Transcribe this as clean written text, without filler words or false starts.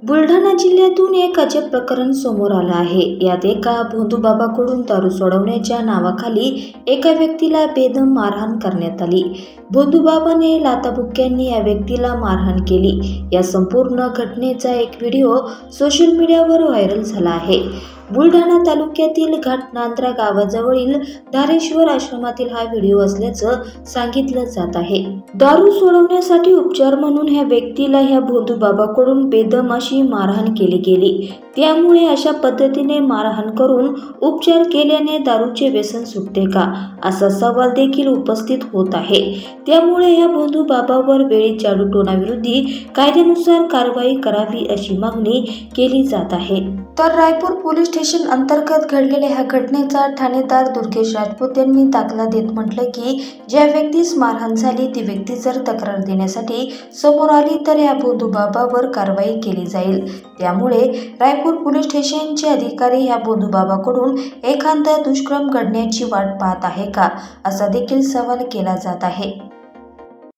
बुलढाणा जिल्ह्यातून एक अजब प्रकरण समोर आलं आहे। यात एका भोंदूबाबाकडून दारू सोडवण्याच्या नावाखाली एका व्यक्तीला बेदम मारहाण करण्यात आली। भोंदूबाबाने लाथाबुक्क्यांनी या व्यक्तीला मारहाण केली। या संपूर्ण घटनेचा एक व्हिडिओ सोशल मीडियावर व्हायरल झाला आहे। बुलढाणा तालुक्यातील घाटनांद्रा गावाजवळील धारेश्वर आश्रमातील हा व्हिडिओ असल्याचं सांगितलं जात आहे। दारू सोडवण्यासाठी उपचार म्हणून ह्या व्यक्तीला ह्या भोंदूबाबाकडून बेदम अशी मारहाण केली गेली। त्यामुळे अशा पद्धतीने मारहाण करून उपचार केल्याने दारूचे व्यसन सुटते का, असा सवाल देखील उपस्थित होत आहे। त्यामुळे या भोंदूबाबावर वेळीच जादूटोणाविरोधी कायद्यानुसार कारवाई करावी अशी मागणी केली जात आहे। तर रायपूर पोलीस स्टेशन अंतर्गत घडलेल्या ह्या घटनेचा ठाणेदार दुर्गेश राजपूत यांनी दाखला देत म्हटलं की ज्या व्यक्तीस मारहाण झाली ती व्यक्ती जर तक्रार देण्यासाठी समोर आली तर या भोंदूबाबावर कारवाई केली जाईल। त्यामुळे रायपूर पोलीस स्टेशनचे अधिकारी या भोंदूबाबाकडून एखादा दुष्कर्म घडण्याची वाट पाहत आहे का, असा देखील सवाल केला जात आहे।